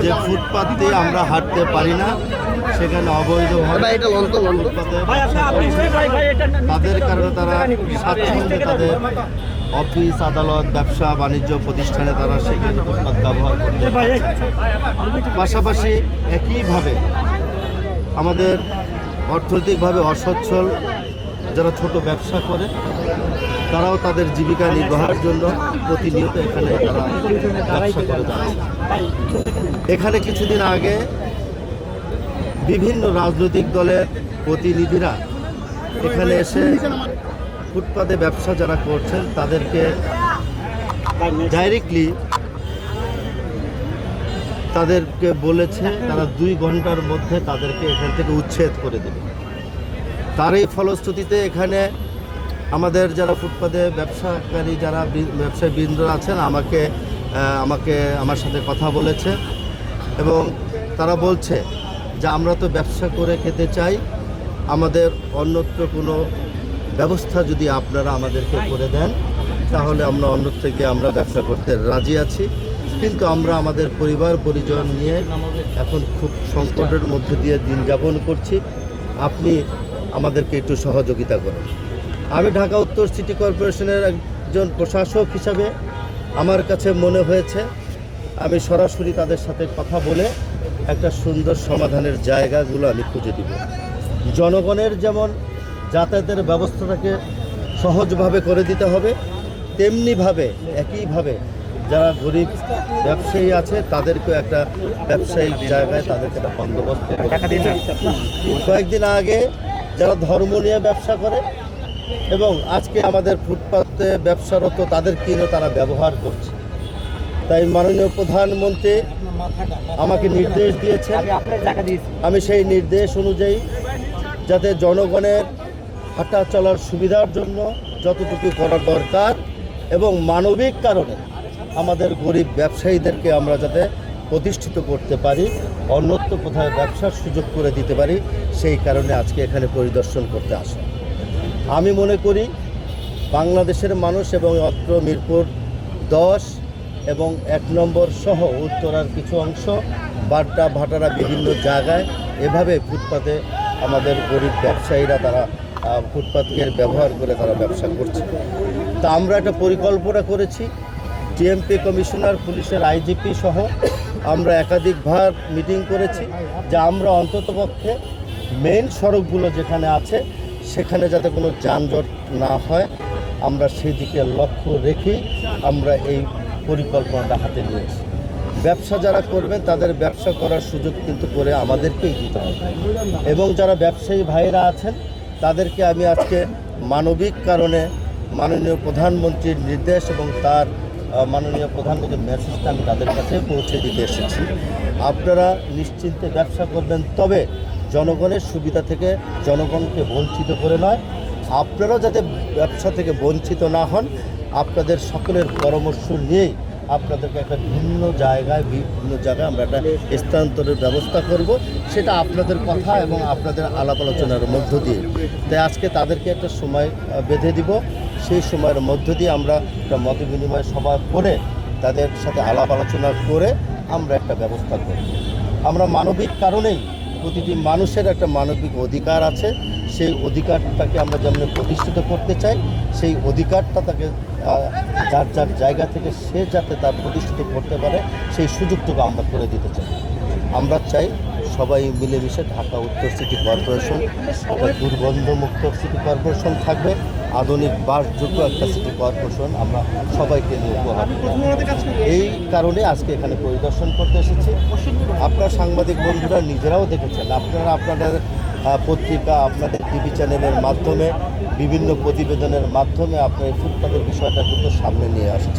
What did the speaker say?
যে ফুটপাত দিয়ে আমরা হাঁটতে পারি না, সেখানে অবৈধভাবে তাদের কারণে তারা স্বাচ্ছন্দ্যে তাদের অফিস আদালত ব্যবসা বাণিজ্য প্রতিষ্ঠানে তারা সেখানে ফুটপাত ব্যবহার করতে পারে। পাশাপাশি একইভাবে আমাদের অর্থনৈতিকভাবে অসচ্ছল যারা ছোট ব্যবসা করে তারাও তাদের জীবিকা নির্বাহের জন্য প্রতিনিয়ত এখানে তারা ব্যবসা করে যাচ্ছে। এখানে কিছুদিন আগে বিভিন্ন রাজনৈতিক দলের প্রতিনিধিরা এখানে এসে ফুটপাতে ব্যবসা যারা করছেন তাদেরকে ডাইরেক্টলি তাদেরকে বলেছে তারা 2 ঘন্টার মধ্যে তাদেরকে এখান থেকে উচ্ছেদ করে দেবে। তার এই ফলশ্রুতিতে এখানে আমাদের যারা ফুটপাতে ব্যবসাকারী যারা ব্যবসায়ী বৃন্দরা আছেন আমার সাথে কথা বলেছে এবং তারা বলছে যে আমরা তো ব্যবসা করে খেতে চাই, আমাদের অন্যত্র কোনো ব্যবস্থা যদি আপনারা আমাদেরকে করে দেন তাহলে আমরা অন্যত্র থেকে আমরা ব্যবসা করতে রাজি আছি, কিন্তু আমরা আমাদের পরিবার পরিজন নিয়ে এখন খুব সংকটের মধ্যে দিয়ে দিন যাপন করছি, আপনি আমাদেরকে একটু সহযোগিতা করেন। আমি ঢাকা উত্তর সিটি কর্পোরেশনের একজন প্রশাসক হিসাবে আমার কাছে মনে হয়েছে আমি সরাসরি তাদের সাথে কথা বলে একটা সুন্দর সমাধানের জায়গাগুলো আমি খুঁজে দিব। জনগণের যেমন যাতায়াতের ব্যবস্থাটাকে সহজভাবে করে দিতে হবে, তেমনিভাবে একইভাবে যারা গরিব ব্যবসায়ী আছে তাদেরকেও একটা ব্যবসায়িক জায়গায় তাদেরকে একটা বন্দোবস্ত। কয়েকদিন আগে যারা ধর্ম নিয়ে ব্যবসা করে এবং আজকে আমাদের ফুটপাতে ব্যবসারত তাদের কিনে তারা ব্যবহার করছে, তাই মাননীয় প্রধানমন্ত্রী আমাকে নির্দেশ দিয়েছেন, আমি সেই নির্দেশ অনুযায়ী যাতে জনগণের হাঁটা চলার সুবিধার জন্য যতটুকু করা দরকার এবং মানবিক কারণে আমাদের গরিব ব্যবসায়ীদেরকে আমরা যাতে প্রতিষ্ঠিত করতে পারি, অন্যত্র কোথায় ব্যবসার সুযোগ করে দিতে পারি, সেই কারণে আজকে এখানে পরিদর্শন করতে আসা। আমি মনে করি বাংলাদেশের মানুষ এবং অত্র মিরপুর 10 এবং 1 নম্বর সহ উত্তরার কিছু অংশ বাড্ডা ভাটারা বিভিন্ন জায়গায় এভাবে ফুটপাতে আমাদের গরিব ব্যবসায়ীরা তারা ফুটপাতকে ব্যবহার করে তারা ব্যবসা করছে। তা আমরা একটা পরিকল্পনা করেছি, টিএমপি কমিশনার, পুলিশের আইজিপি সহ আমরা একাধিকবার মিটিং করেছি যে আমরা অন্ততপক্ষে মেইন সড়কগুলো যেখানে আছে সেখানে যাতে কোনো যানজট না হয় আমরা সেদিকে লক্ষ্য রেখেই আমরা এই পরিকল্পনাটা হাতে নিয়েছি। ব্যবসা যারা করবেন তাদের ব্যবসা করার সুযোগ কিন্তু করে আমাদেরকেই দিতে হবে এবং যারা ব্যবসায়ী ভাইরা আছেন তাদেরকে আমি আজকে মানবিক কারণে মাননীয় প্রধানমন্ত্রীর নির্দেশ এবং তার মাননীয় প্রধানমন্ত্রীর মেসেজটা আমি তাদের কাছে পৌঁছে দিতে এসেছি। আপনারা নিশ্চিন্তে ব্যবসা করবেন, তবে জনগণের সুবিধা থেকে জনগণকে বঞ্চিত করে নয়। আপনারাও যাতে ব্যবসা থেকে বঞ্চিত না হন, আপনাদের সকলের পরামর্শ নিয়েই আপনাদেরকে একটা বিভিন্ন জায়গায় আমরা একটা স্থানান্তরের ব্যবস্থা করব, সেটা আপনাদের কথা এবং আপনাদের আলাপ আলোচনার মধ্য দিয়ে। তাই আজকে তাদেরকে একটা সময় বেঁধে দিব, সেই সময়ের মধ্য দিয়ে আমরা একটা মত বিনিময় সভা করে তাদের সাথে আলাপ আলোচনা করে আমরা একটা ব্যবস্থা করব। আমরা মানবিক কারণেই প্রতিটি মানুষের একটা মানবিক অধিকার আছে, সেই অধিকারটাকে আমরা যেমন প্রতিষ্ঠিত করতে চাই, সেই অধিকারটা তাকে যার যার জায়গা থেকে সে যাতে তার প্রতিষ্ঠিত করতে পারে সেই সুযোগটুকু আমরা করে দিতে চাই। আমরা চাই সবাই মিলেমিশে ঢাকা উত্তর সিটি কর্পোরেশন একটা দুর্গন্ধমুক্ত সিটি কর্পোরেশন থাকবে, আধুনিক বাসযোগ্য একটা সিটি কর্পোরেশন আমরা সবাইকে নিয়ে উপহার দেব। এই কারণে আজকে এখানে পরিদর্শন করতে এসেছি। আপনার সাংবাদিক বন্ধুরা নিজেরাও দেখেছেন, আপনারা আপনাদের পত্রিকা, আপনাদের টিভি চ্যানেলের মাধ্যমে, বিভিন্ন প্রতিবেদনের মাধ্যমে আপনার এই ফুটপাতের বিষয়টা কিন্তু সামনে নিয়ে আসছে।